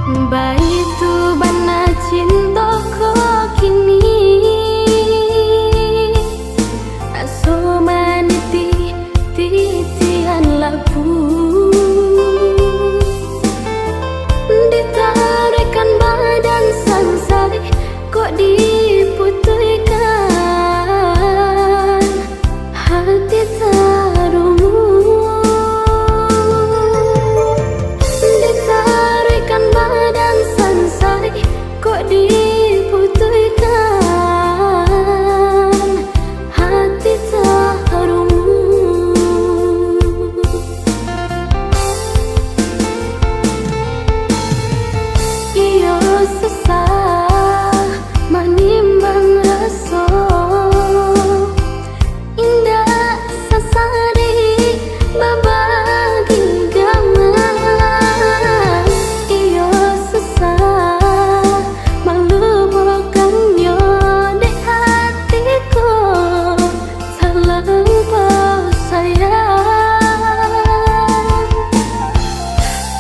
Baitu bana cinta ko kini aso maniti titian labu ditarikan badan sangsari kok diputihkan hati tarumu ditarikan badan sangsari kok diputihkan hati tarumu. Iyo sesah manimbang rasa indah sasari babagi gaman. Iyo sesah melupakan yo di hatiku terlampau sayang.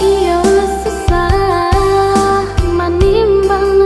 Iyo sesah manimbang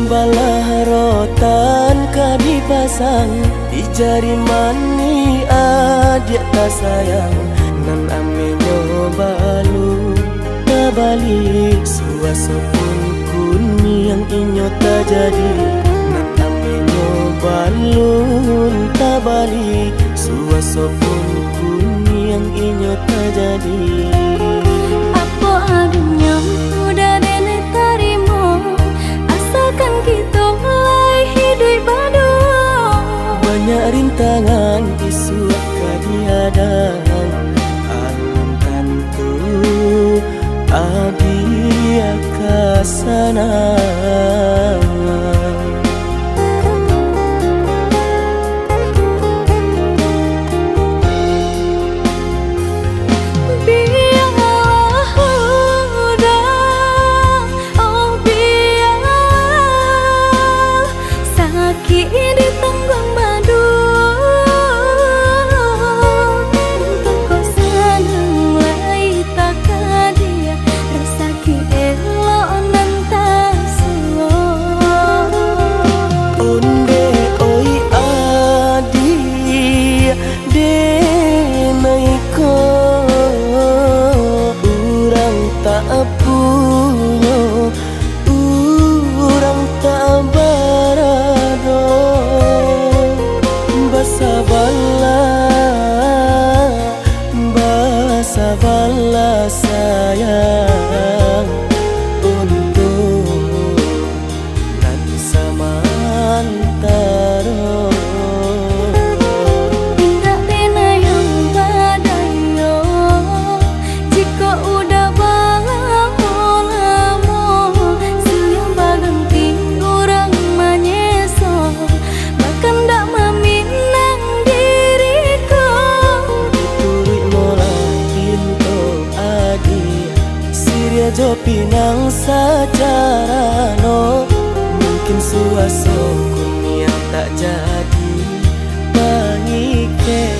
Balah rotan ka dipasang di jari mani adik tak sayang nan amenyo balu tabalik suaso pun kuni yang inyo tak jadi nan amenyo balun tabalik suaso pun kuni yang inyo tak jadi. Apa adanya udah nenek tarimo asalkan kita mulai hidup baru. Banyak rintangan isu kadiadang alun tentu adia kasana. Sabarlah sayang untuk nanti samantara. Tidak pernah yang badayo jika udah lamo siang baganti orang menyeso bahkan tak meminang diriku. Diturit mulai Siria jo pinang secara no mungkin suaso kuni yang tak jadi pangike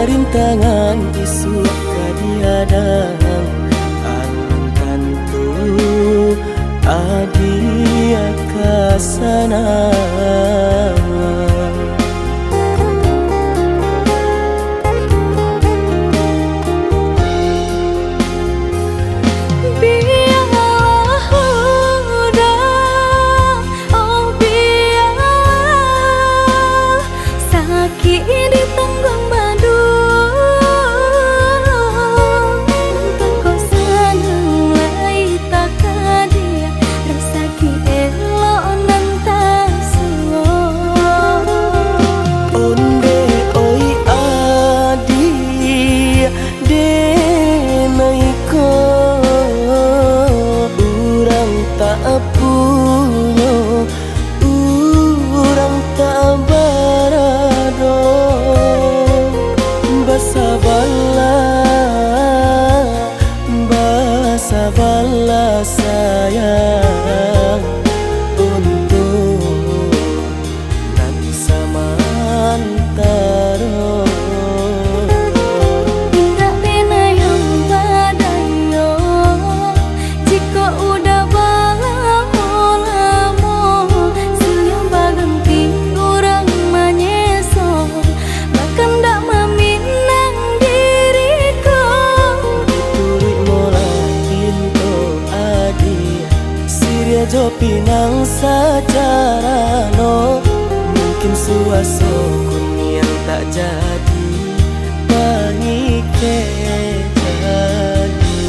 rintangan isu kadiadang alun tentu adia kasana. Sabarlah sayang untuk nanti samantara. Tidak pernah yang badayo jika udah lamo siang baganti orang menyeso bahkan tak meminang diriku. Diturit mulai Siria jo pinang secara no mungkin suaso tak jadi mengikat lagi.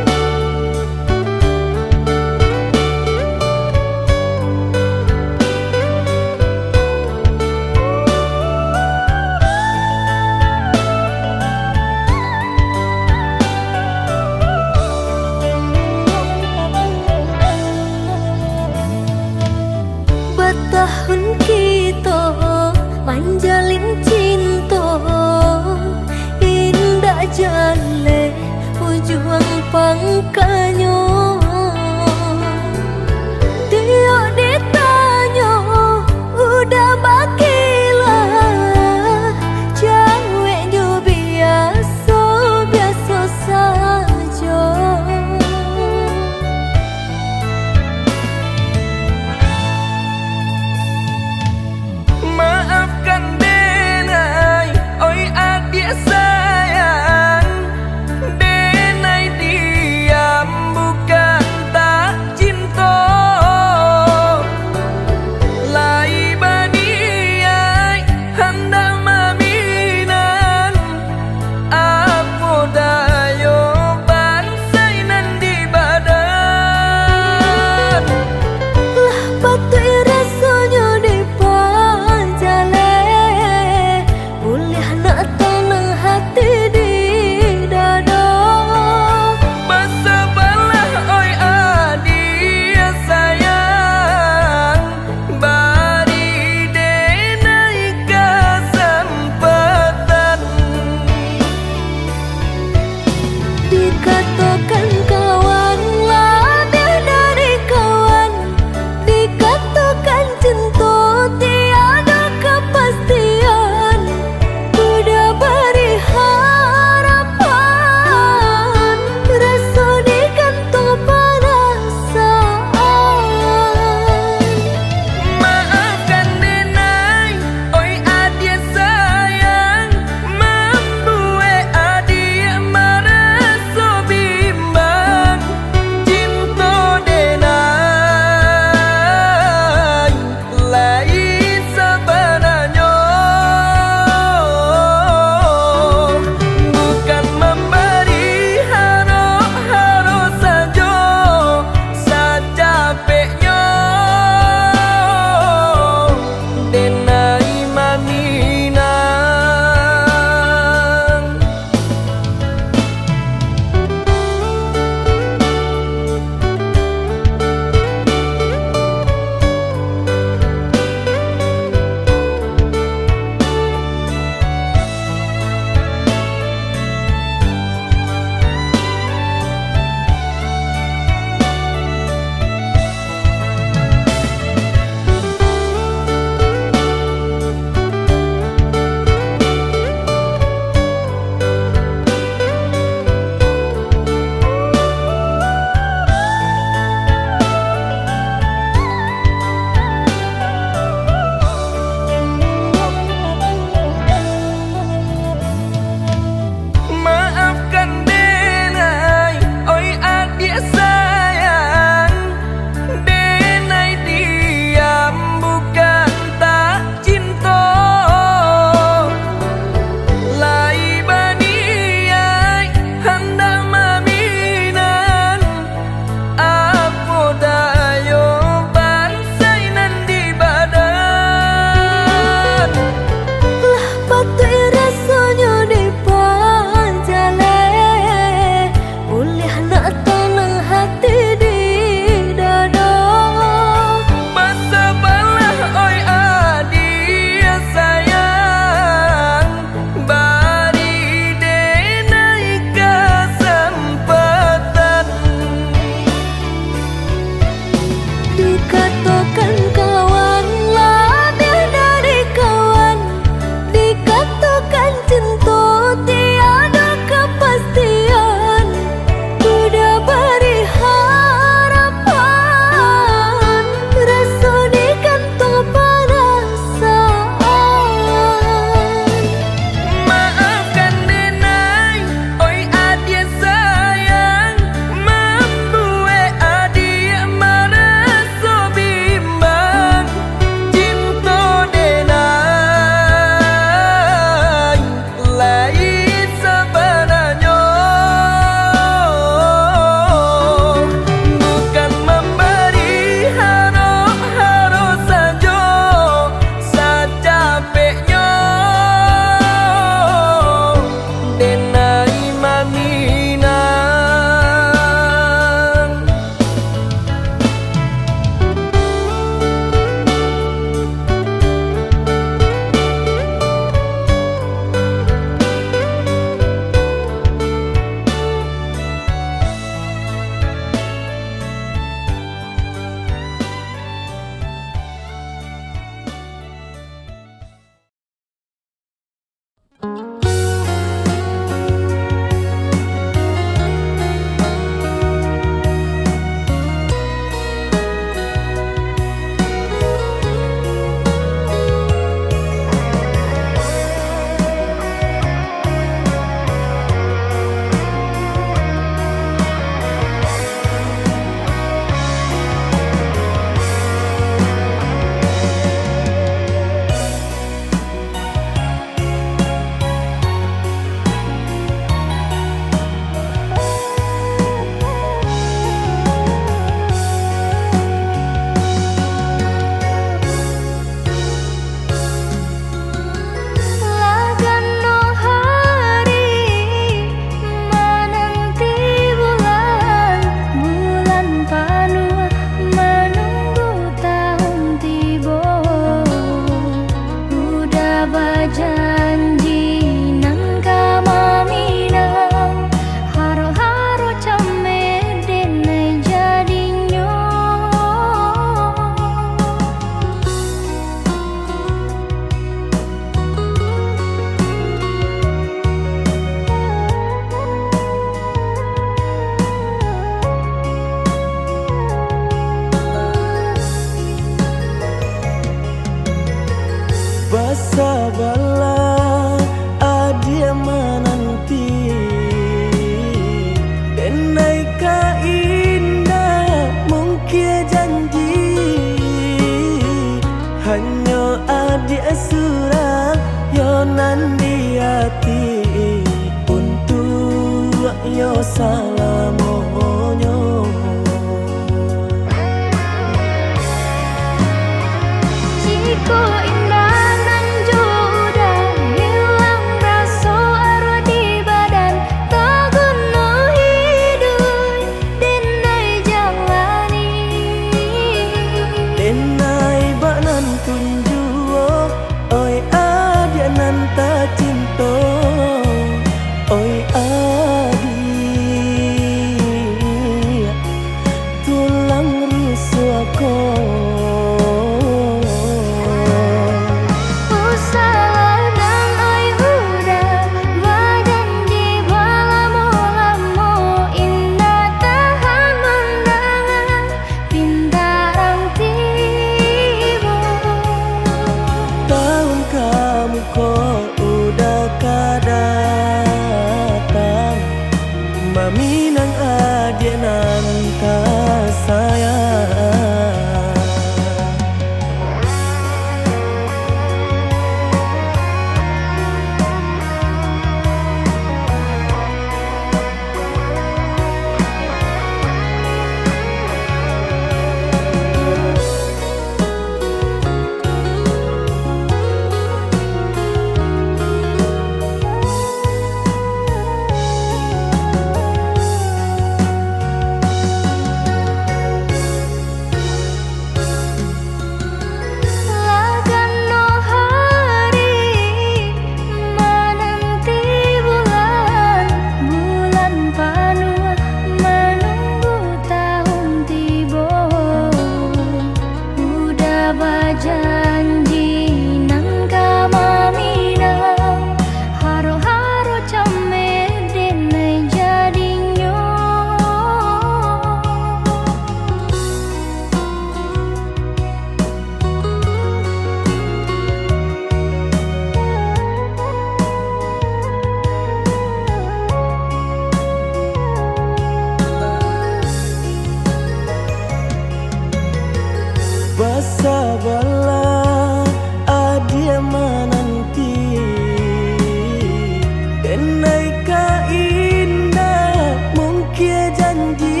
denai ka indah mungkin janji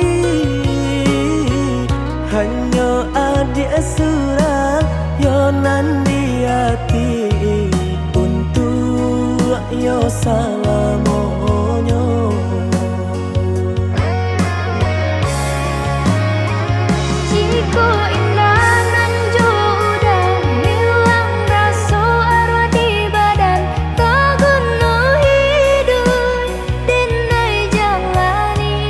hanya adik surang yo nan di hati untuk yo salamonyo. Jika indah nan udah hilang rasa arwah di badan tak guna hidup denai jalani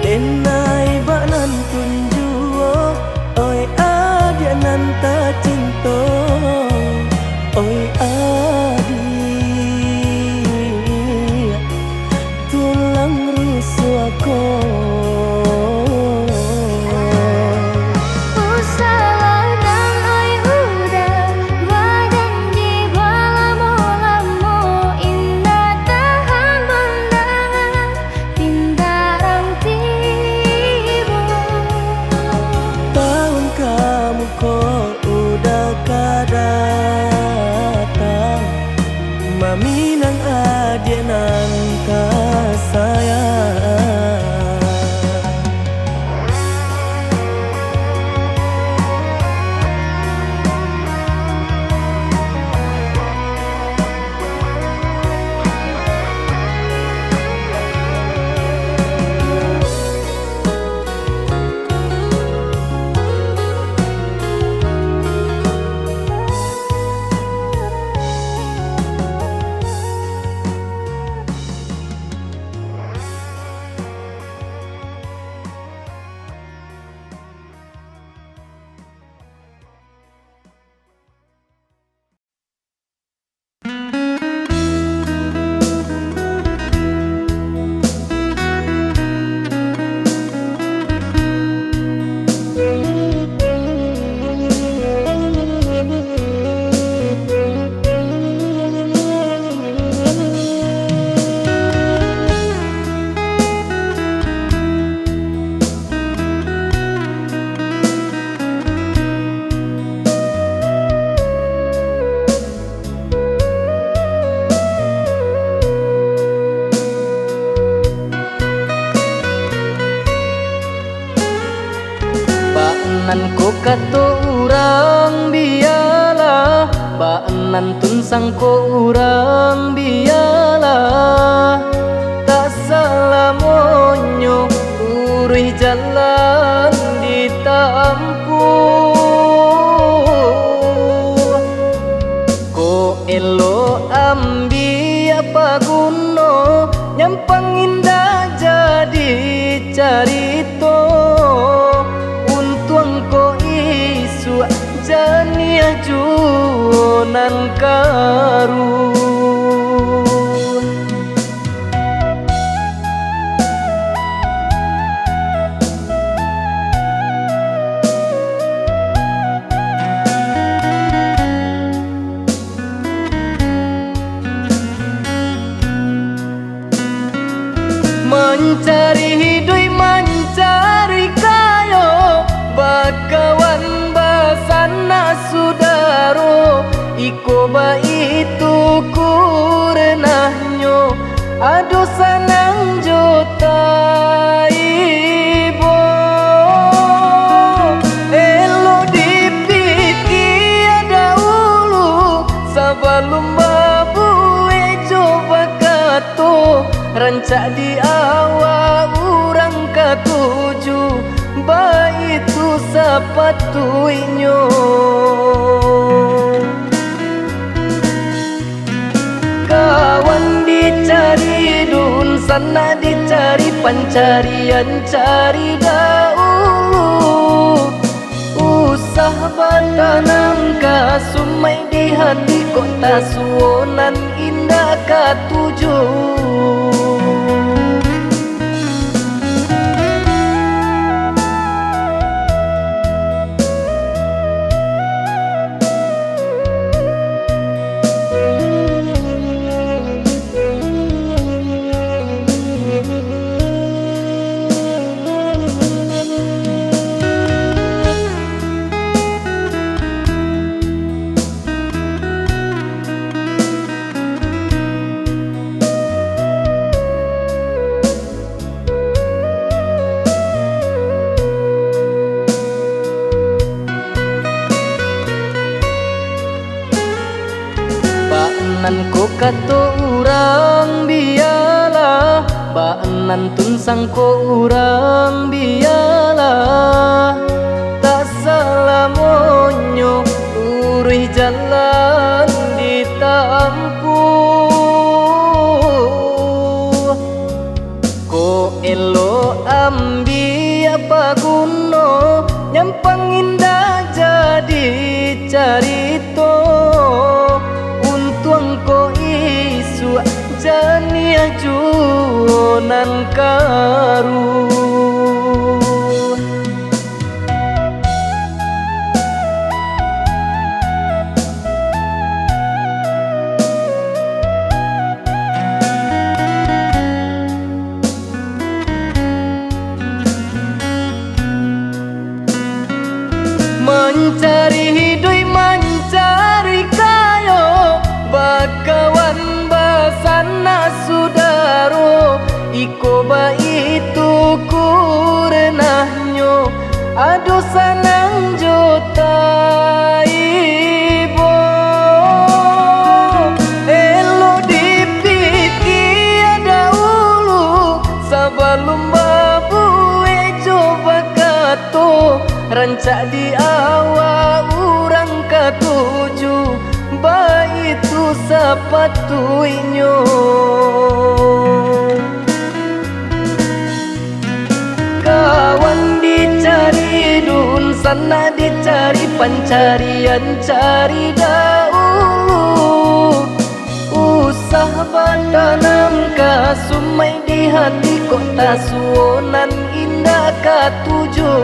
denai bak nan tunjuo oi adia nan tak cinta oi adia tulang rusuh aku. Minang adik nan sayang. Nan ko kato urang bialah baanan tun sang ko urang bialah tak salah monyo urui jalan ditampuh ko elo ambi apa guno nyampang indah jadi carito ko isu jania juonan karun mencari hidup mencari kayo bakawan basana sudaro iko ba itu kurenahnya aduh sanang jota ibo elo dipikir ada ulu sebelum babu coba kato rancak di awal urang katuju ba itu sepatuinyo kawan dicari dun sana dicari pencarian cari dahulu usah batanam ka sumai di hati kota suonan indah katuju. kato urang bialah, baanan tun sangko urang bialah. Tak salah monyo urih jalan ditampuh. Ko elo ambi apa guno, nyampang indah jadi carito. Untung ko isu jania juonan karu. Mencari hidup, mencari kayo, bakawan basana sudaro. Iko ba itu kurenahnya, aduh sanang jota ibo. Elo dipiki ada ulu, sabalum babu coba kato. Rancak di awal urang katuju, baitu sapatuinyo. Kawan dicari dun sana dicari pancarian cari dahulu. Usah batanam kasumai di hati kota suonan indah katuju.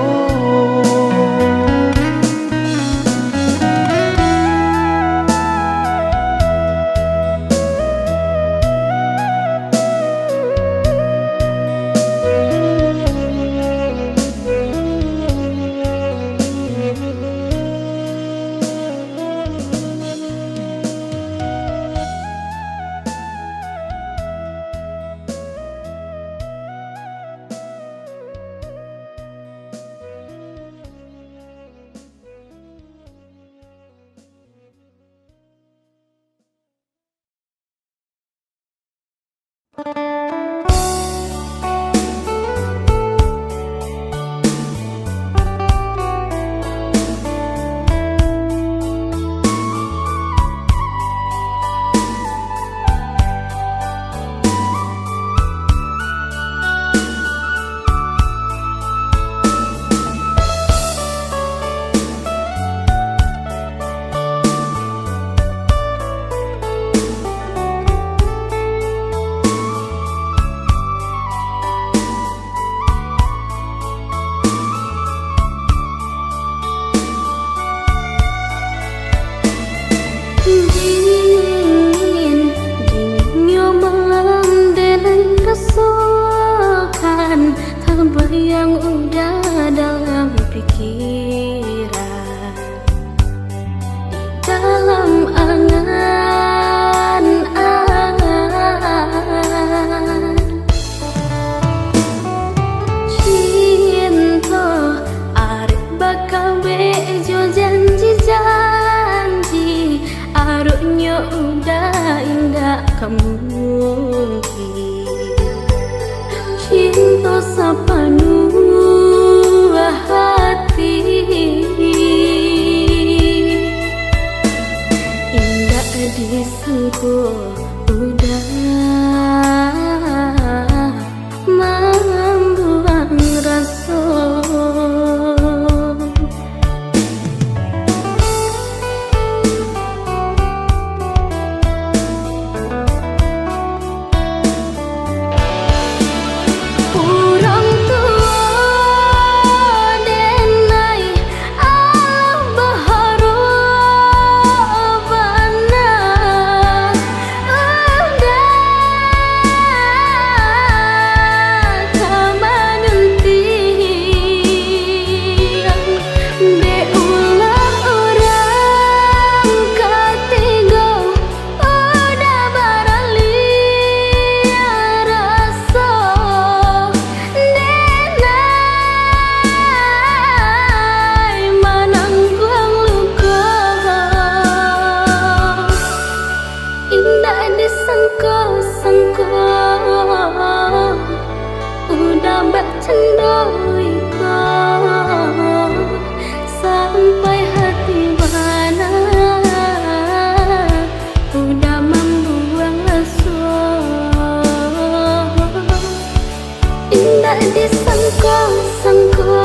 Indah disangka-sangka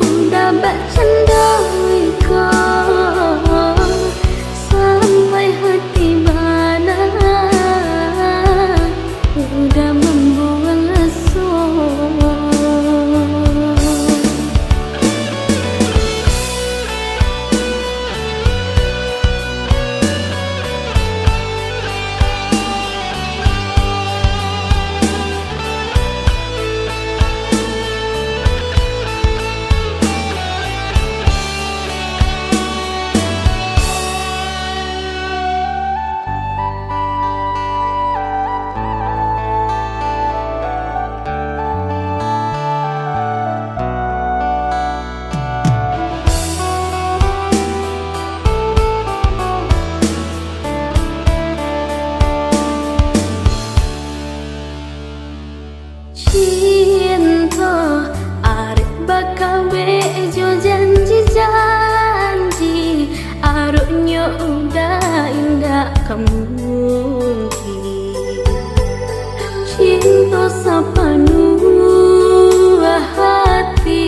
udah bercandai kau sampai hati mana udah membuang asa. Cinta arep bakal bejo janji-janji aruknya udah indah kamu cinta sepenuh hati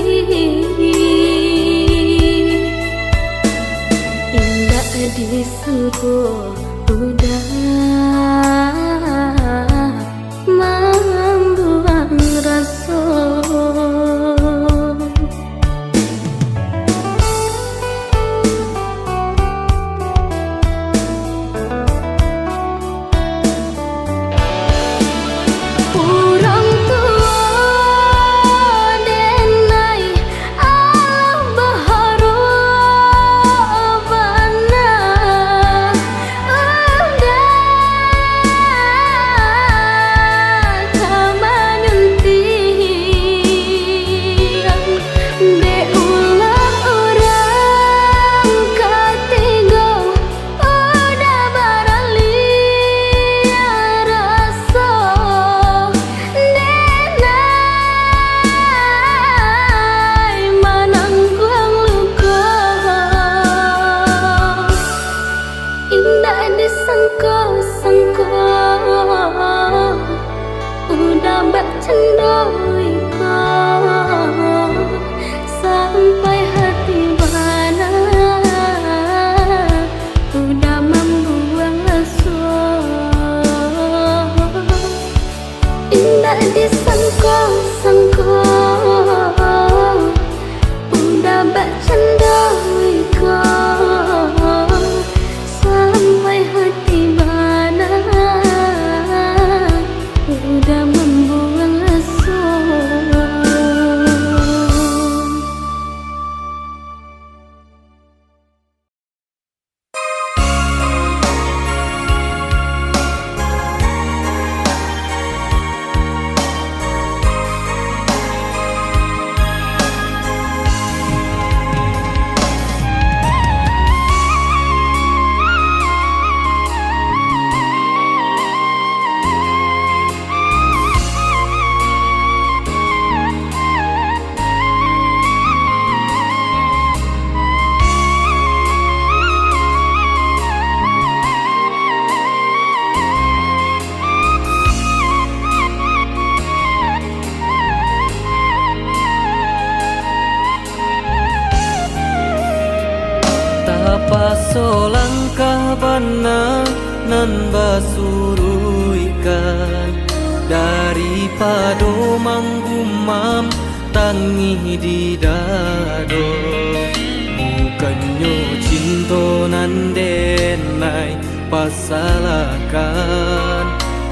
indah disangka udah membuang rasa. Orang tua denai Allah berharapana disangka-sangka udah bercandai kau sampai hati mana udah membuang asa. Indah disangka-sangka udah bercandai kau sampai hati mana udah membuang asa. Paso langkah bana nan basuruikan daripada manggumam tangi di dado bukannya cinta nan denai pasalakan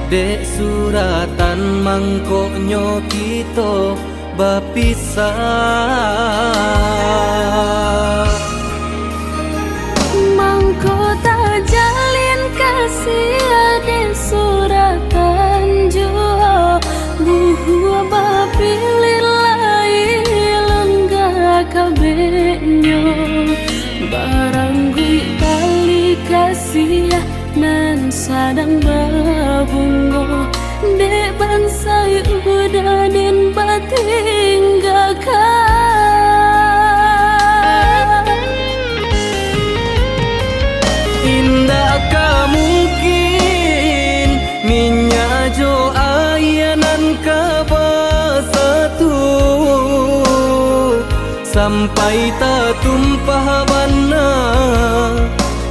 dek suratan mangkoknya kita bapisah. Kota jalin kasih ada suratan jua buhua bapilin lain lenggah kabenya barangui tali kasih nan sadang babungo dek bansai udah den batinggakan. Indah mungkin minyak jo ayanan kabasatu sampai tak tumpah bana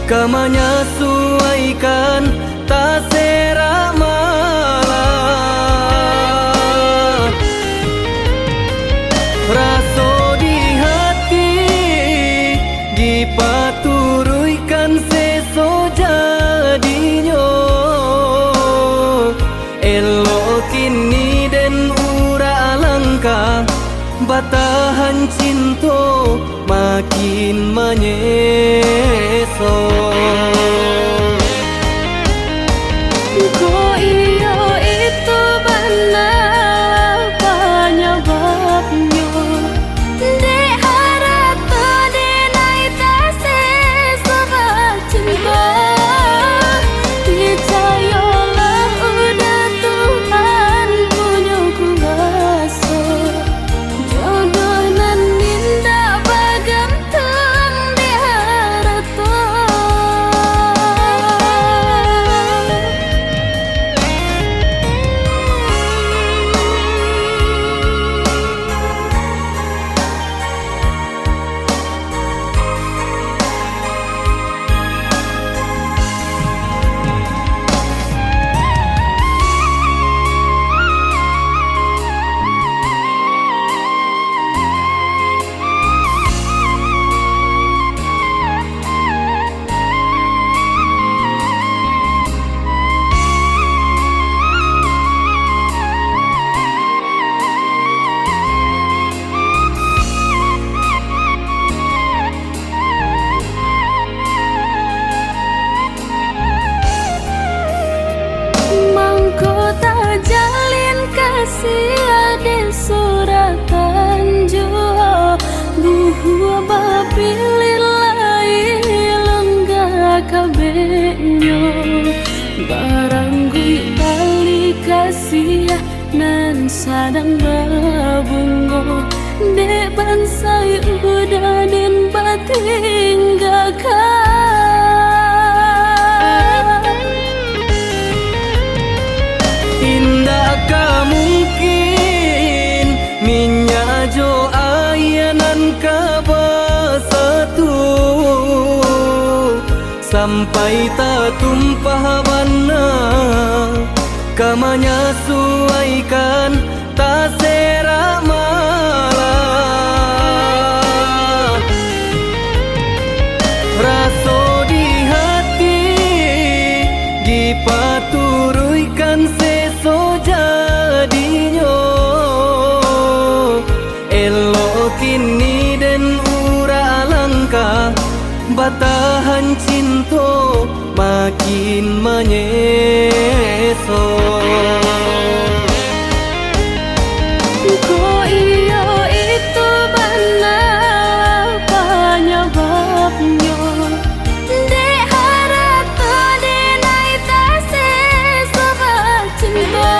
kamanya suaikan tak serak malah raso di hati dipaturuykan seso jadinyo elo kini den ura alangkah batahan cinto makin menyeso Ko iyo itu benar penyebabnya Dek harap terdenai tak sesuatu cinta Percayalah udah Tuhan punya kuasa Jodoh nan indah bergantung di harta jalin kasih ada suratan jua buhua babilir lain lenggah kabenya barangui tali kasih nan sadang babungo dek bansai udah den batinggakan Indakkah mungkin minyak jo ayanan kabasatu sampai tak tumpah bana kamanya suaikan tak serak malah raso di hati dipaturuykan seso jadinyo elo kini den ura alangkah batahan cinto makin menyeso Ko iyo itu benar penyebabnya Dek harap terdenai tak sesuatu cinta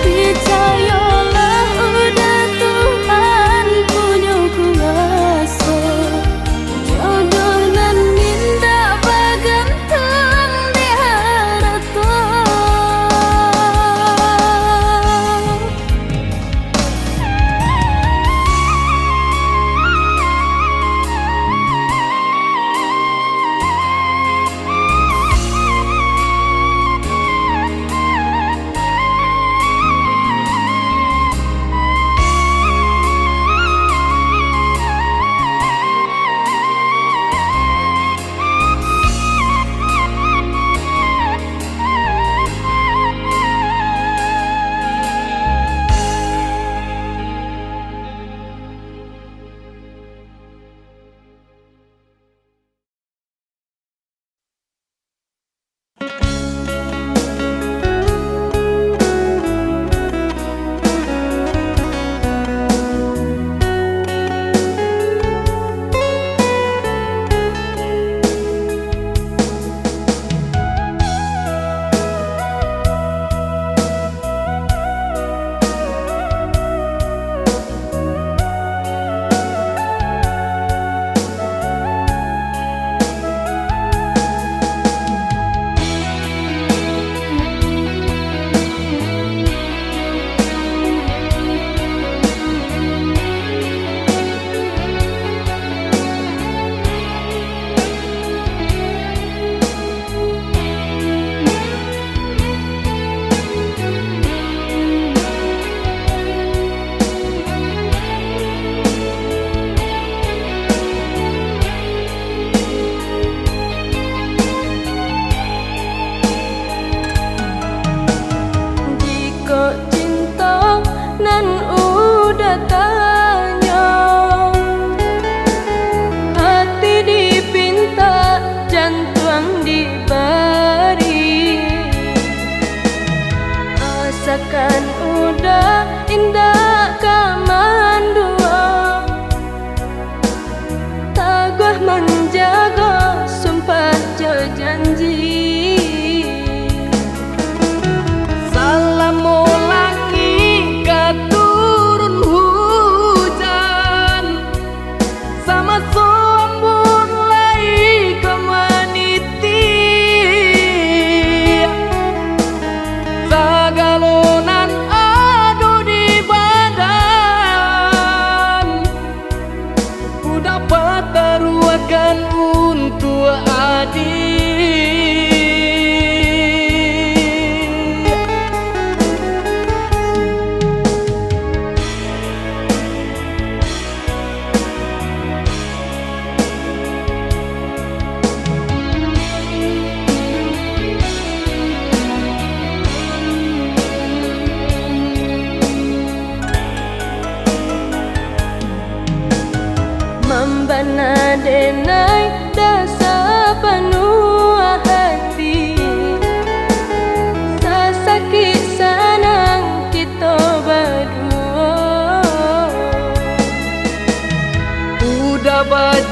Percayalah udah Tuhan punya kuasa Jodoh nan indah bergantung di harta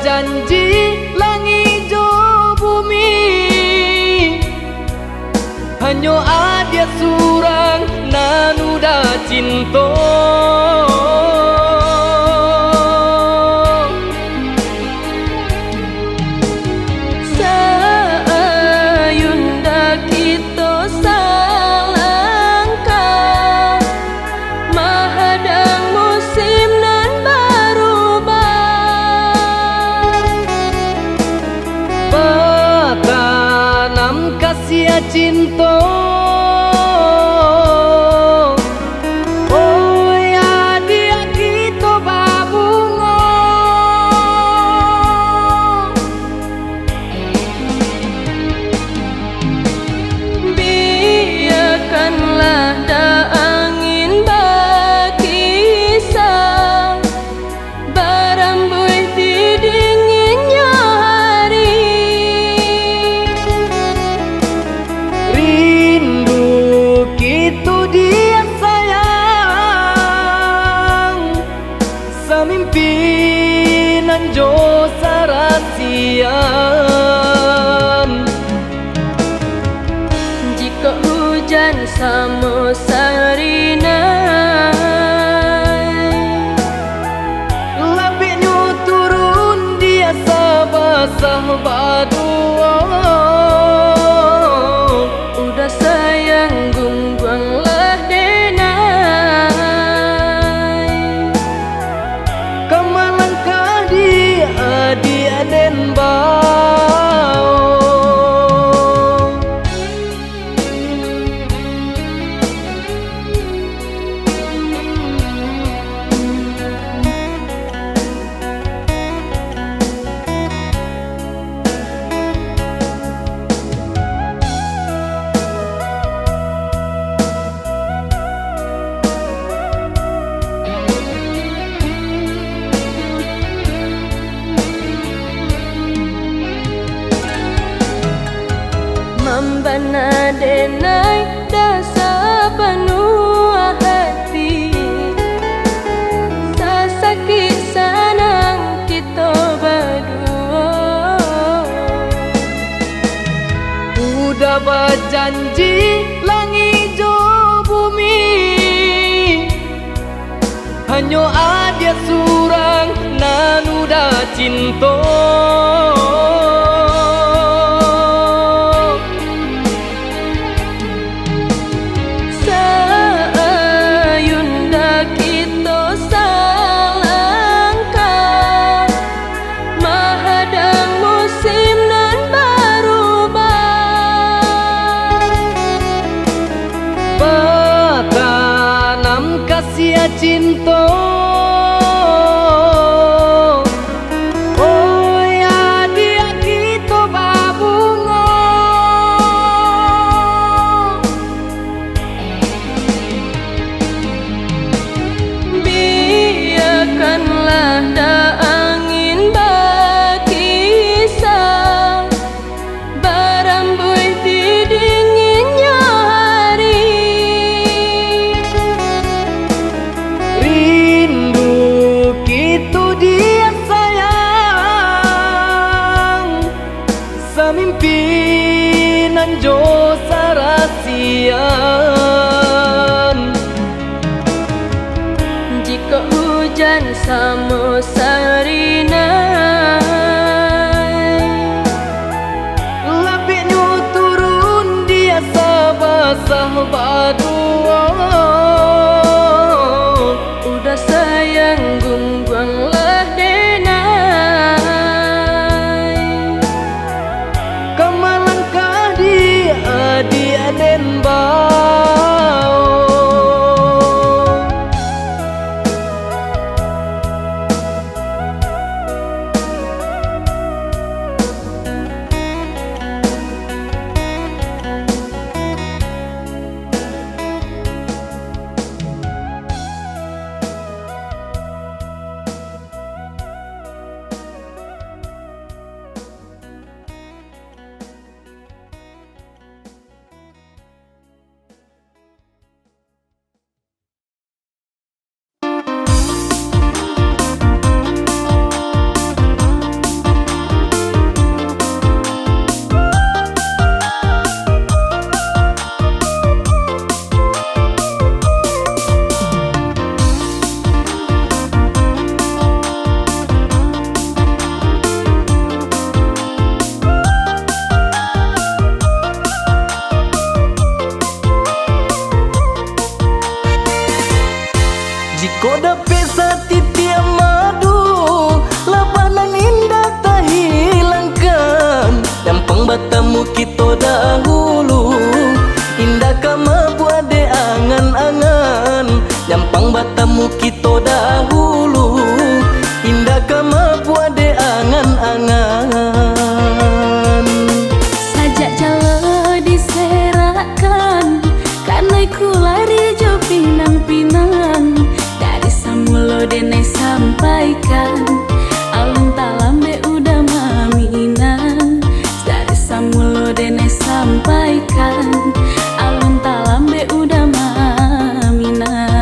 janji langit jo bumi, hanya ada surang nanu da cinta. Sayunda kita salangkah, mahadang musim nan berubah. Patanam kasih cinta, oh ya dia kita babungo. Biarkanlah da angin berkisah, berembus di dinginnya hari. Rindu gitu dia sayang, semimpinan jo sarasian. Jika hujan sama sarinai, Labiknya turun dia sabasah badua. udah sayang gungguanglah denai. Kemalangkah dia den bau. Membana denai dasa penuh hati, sasakit sanang kita berdua. Udah berjanji langit jo bumi, hanya ada surang nanu da cinta. Sayunda kita salangkah, mahadang musim nan berubah. Patanam kasih cinta, oh ya dia kita babungo. Biarkanlah da angin berkisah, berembus di dinginnya hari. Rindu gitu dia sayang, semimpinan jo sarasian. Jika hujan sama sarinai, Labiknya turun dia sabasah badua. udah sayang gungguanglah denai. Kemalangkah dia den bau. Jika dapat setiap madu, labanan indah tak hilangkan. Nyampang batamu kita dahulu, indah kama buat de angan-angan. Nyampang batamu kita dahulu, indah kama buat de angan-angan. Sajak jala diserakan, karena ku lari jo pinang-pinang. Dari samulo denai sampaikan, alun talambe udah maminan. Dari samulo denai sampaikan, alun talambe udah maminan.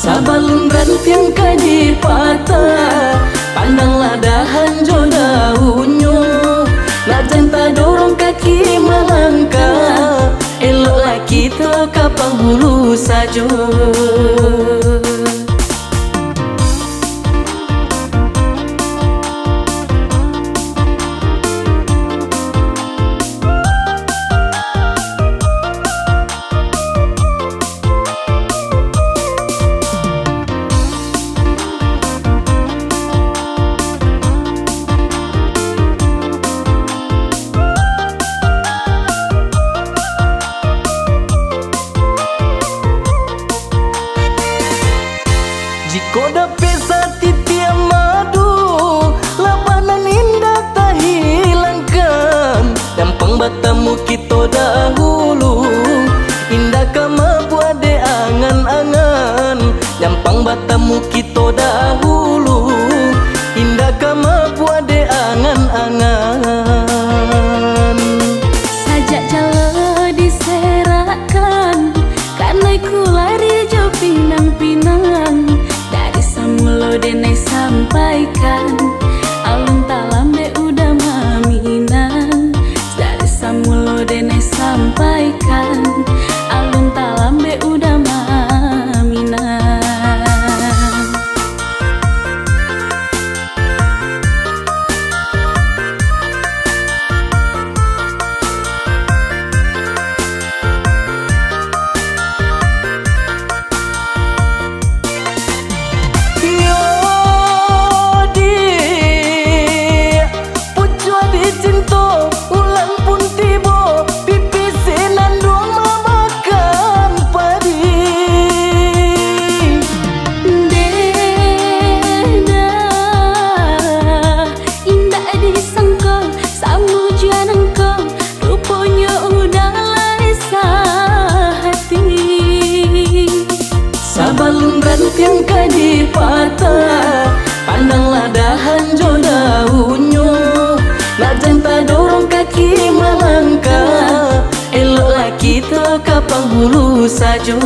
Sabalun rantiang kadi patah, pandanglah dahan jo daunnya. Nak janta dorong kaki melangkah, eloklah kita ke penghulu saja. Jika dapat setiap madu, labanan indah tak hilangkan. Nyampang batamu kita dahulu, indah kama buat de angan-angan. Nyampang batamu kita dahulu, indah kama buat de angan-angan. Sajak jala diserakan, karena ku lari jo pinang-pinang. Dari samulo denai sampaikan, alun talambe udah maminan. Dari samulo denai sampaikan, alun talambe udah maminan. Sabalun rantiang kadi patah, pandanglah dahan jo daunnya. Nak janta dorong kaki melangkah, eloklah kita ke penghulu saja.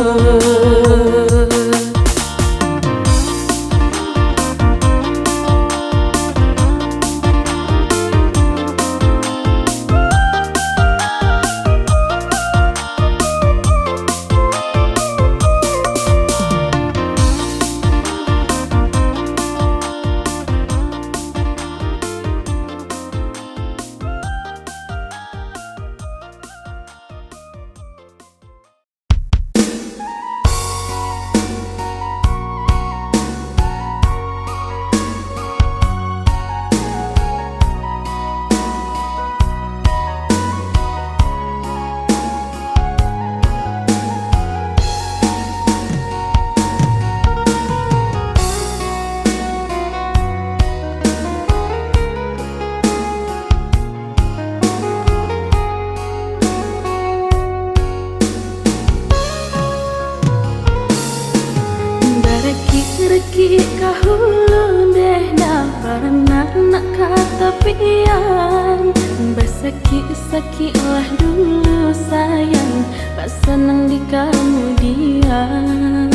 dahulu deh dah beranak kata pian. Bersakit-sakitlah dulu sayang, tak senang di kemudian.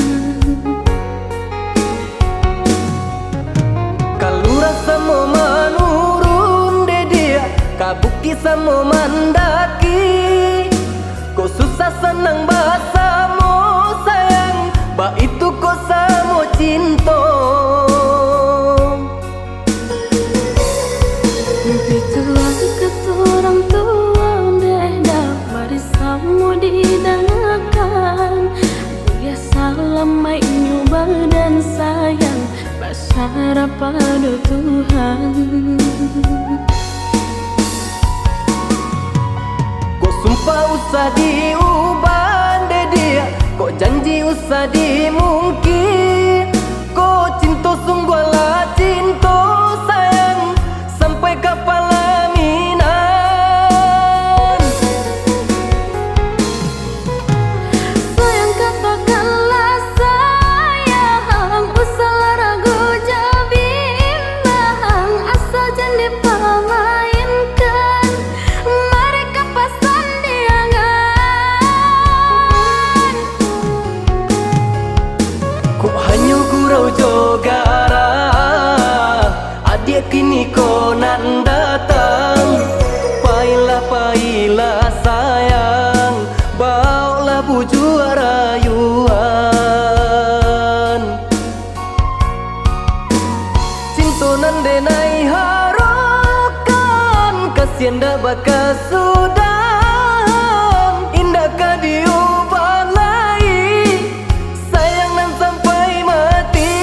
Kalau rasa mau menurun de dia, kabuki sama mandaki. Kau susah senang bahasa mo sayang, ba itu kau samo cinta. Begitulah kata orang tua deh dah bersama didengarkan. Biasa lamai nyoba dan sayang, berharap pada Tuhan. Kau sumpah usah diubah de dia, kau janji usah dimungkir. Kau cinta sungguhlah cinta sayang, sampai kapal laminan. Sayang katakanlah sayang, usahlah ragu bimbang, asal jangan dipermainkan, mereka pasang diangan. Kau hanya gurau jogara, adik kini kau nak datang. Pailah sayang, bawalah buju rayuan. Cinta nan denai harokan, kasihan dah bakal sudah. Indahkah diubah lagi, sayang nan sampai mati.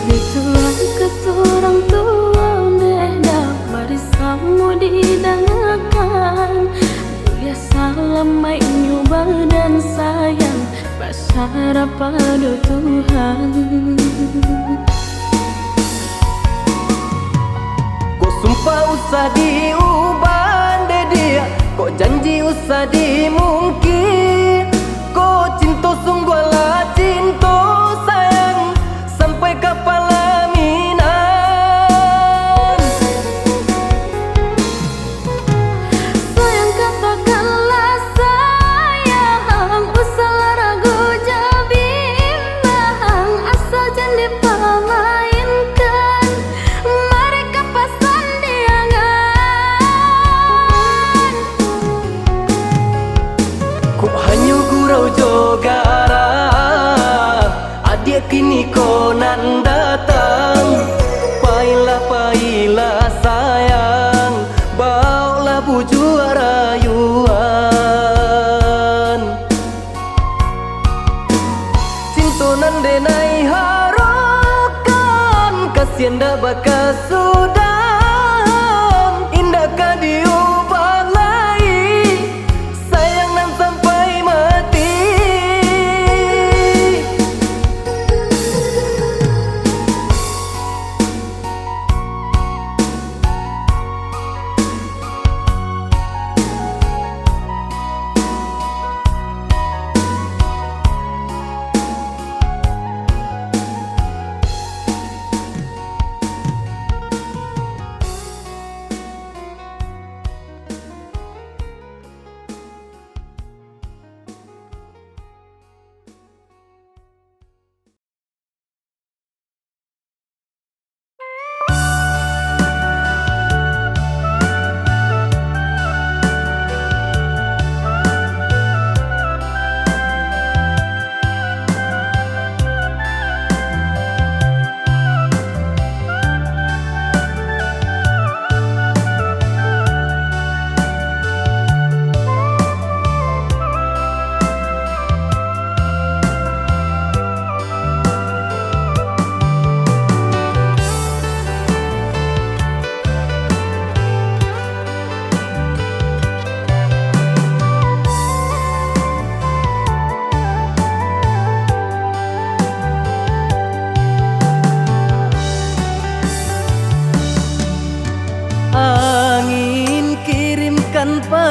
Begitulah kata orang tua deh dah bersama didengarkan. Biasa lamai nyoba dan sayang, berharap pada Tuhan. Kau sumpah usah diubah de dia, kau janji usah dimungkir. Kau cinta sungguhlah cinta sayang, sampai kapal laminan. Sayang katakanlah sayang, usahlah ragu bimbang, asal jangan dipermainkan, mereka pasang diangan. Kau hanya gurau jogara, adik kini kau nak datang. Pailah sayang, bawalah buju rayuan. Cinta nan denai harokan, kasihan dah bakal sudah. Indahkah diubah lagi, sayang nan sampai mati.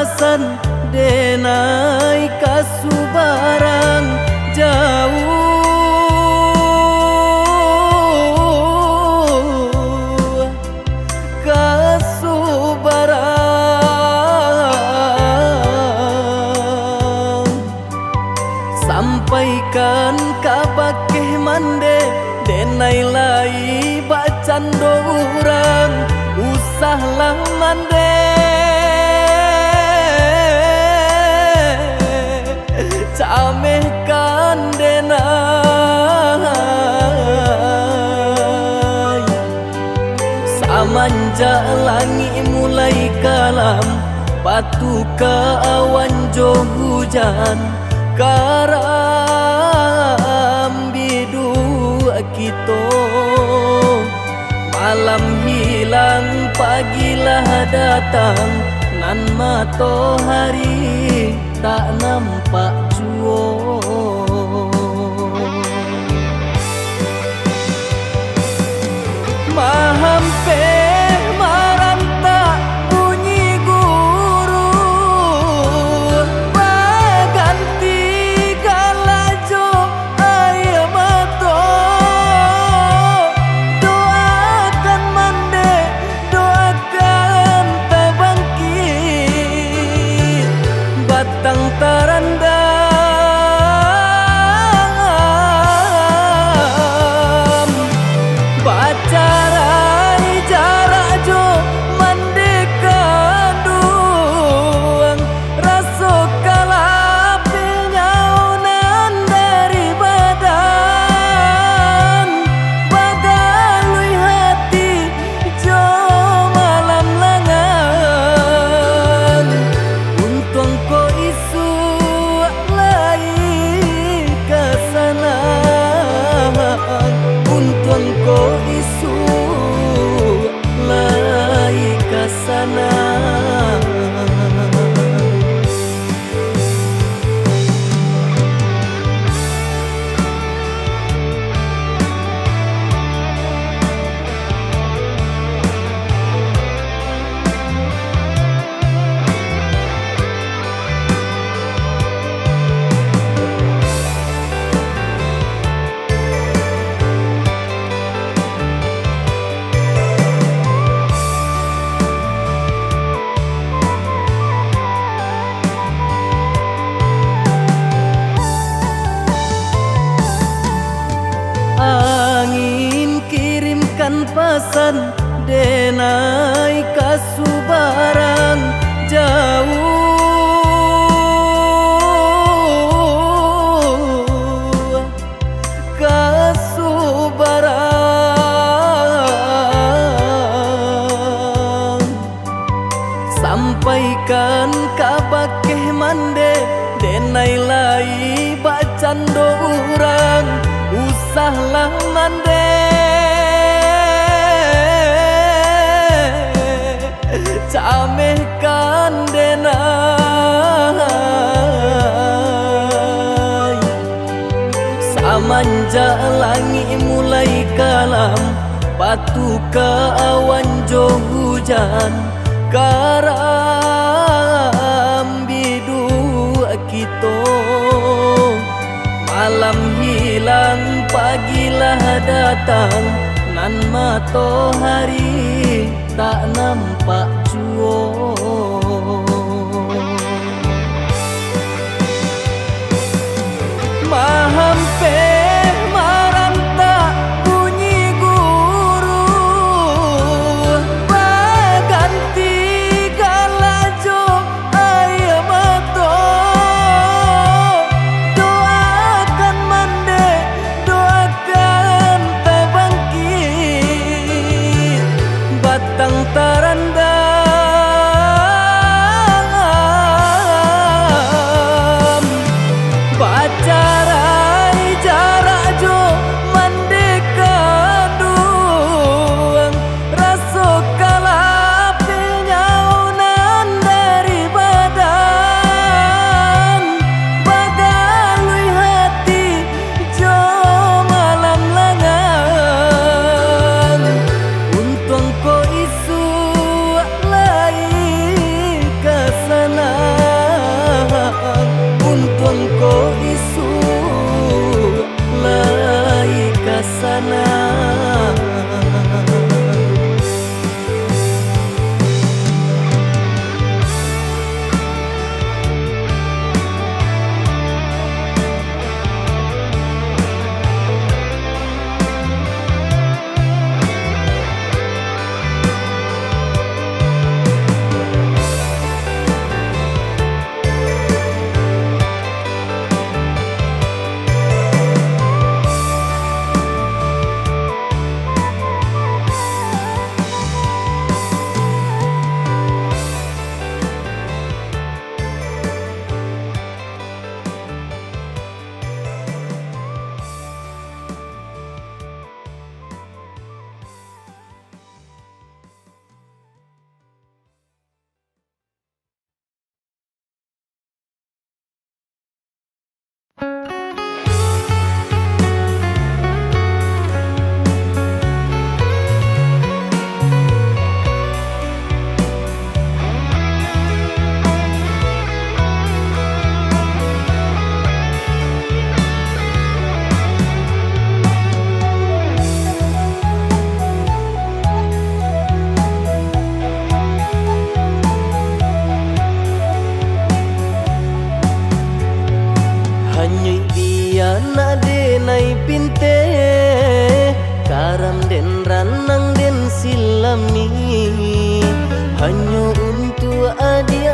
pasan denai kasubarang jauh kasubarang sampaikan kabakeh mande denai lai bacan dorang usahlah mande camehkan denai samanja langi mulai kalam patu ke awan jo hujan karam bidu kito malam hilang pagilah datang nan matahari tak nampak jua mahampe maranta bunyi guru baganti galajo air mato doakan mande doakan tabangkit batang tarandam bacarai jarak jo mandeka duang raso kalapil nyaunan dari badan bagalui hati jo malam langan untung ko isu lai kesana untung ko isu lai kesana angin kirimkan pesan denai kasubarang jauh kasubarang sampaikan kabakeh mande denai lai bacan dorang usahlah mande camehkan denai samanja langi mulai kalam patu ke awan jo hujan karam bidu kito malam hilang pagilah datang nan matahari tak nampak jua mahampe maranta bunyi guru baganti galajo air mato doakan mande doakan tabangkit batang taranda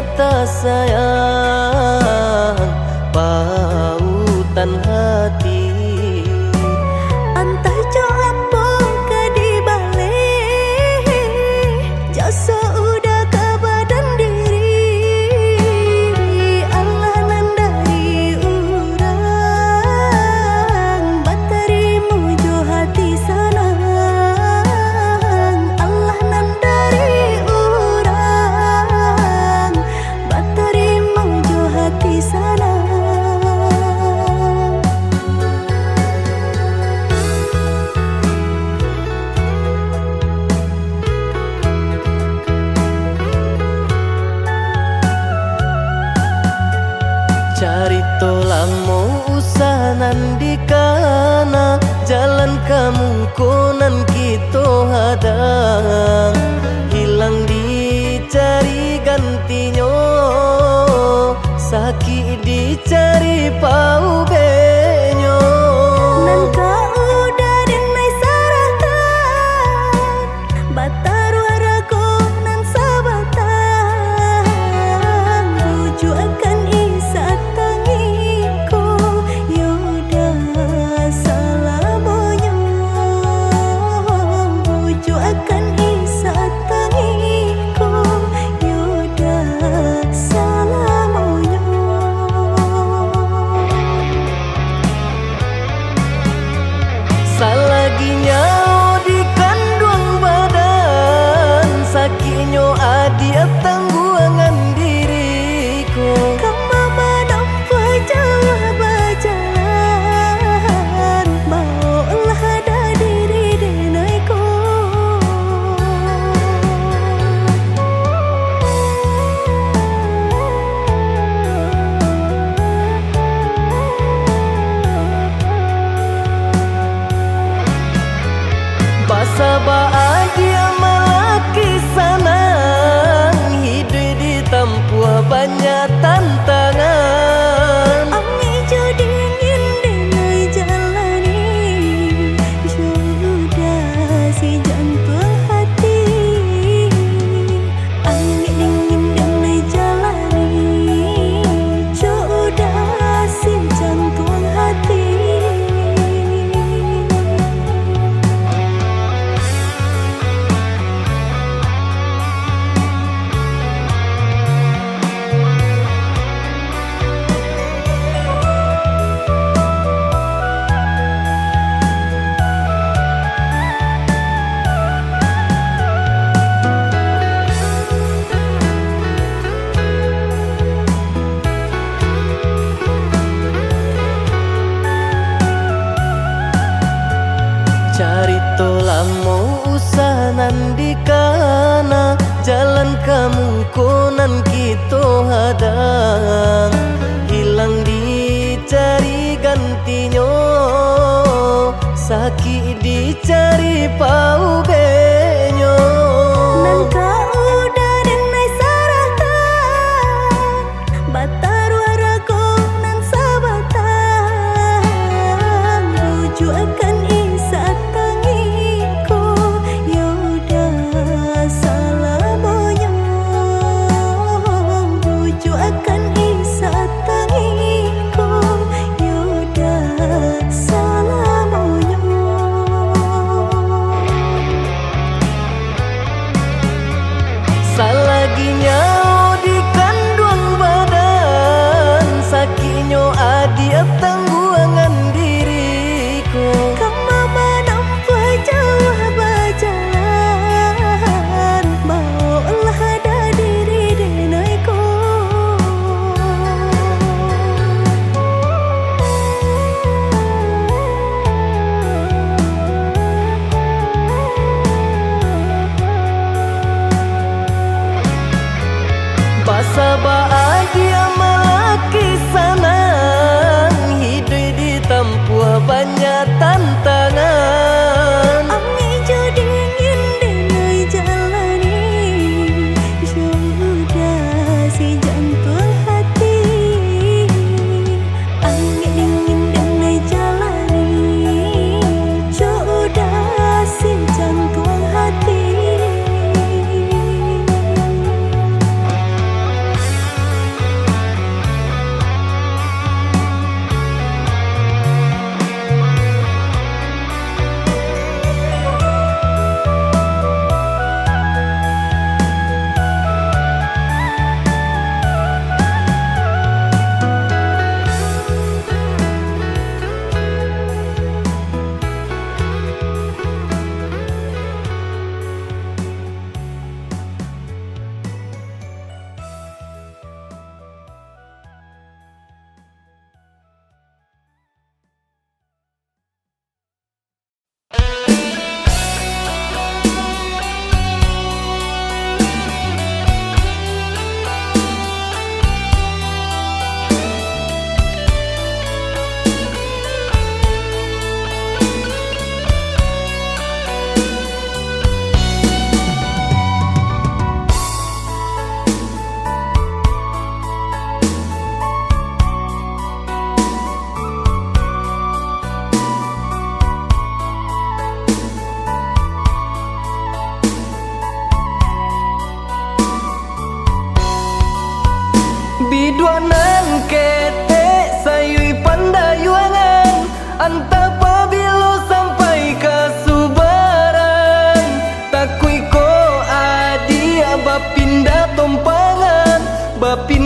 ternyata sayang pautan hati. Entah jo apa ke di balik jasa udah ke badan diri. Allah nan dari urang baterimu jo hati sanang. Allah nan dari urang baterimu jo hati sanang. Carito lamo usahanan di kana jalan kemungkinan kita hadang hilang dicari gantinya sakit dicari pau benyo Nan kau udah denai saratan Bataru araku nan sabatan Buju akan isa tangiku Yaudah salamonya Buju akan isa tangiku Yaudah salamonya Salaginya di kandung badan sakitnya adia tangguangan diriku Kamu menampak jauh berjalan Maulah ada diri denaiku Basabaa dia malaki sanang hidup ditempuh banyak tantangan Angin jo dingin denai jalani Sudah si jantung hati Angin dingin denai jalani Sudah si jantung hati Carito lamo usahanan di kana jalan kemungkinan kita hadang hilang dicari gantinya sakit dicari pau benyo Nan kau udah denai saratan Bataru araku nan sabatan Buju akan isa tangiku Yaudah salamonya Buju akan isa tangiku Yaudah salamonya Salaginya di kandung badan sakitnya adia tangguangan diriku Kamu menampak jauh berjalan Maulah ada diri denaiku Basabaa dia malaki sanang hidup ditempuh banyak tantangan Angin jo dingin denai jalani Sudah si jantung hati Angin dingin denai jalani Sudah si jantung hati biduanan kete sayui pandayuangan anta pabilo sampai ke subaran takui ko adia bapinda tompangan bapinda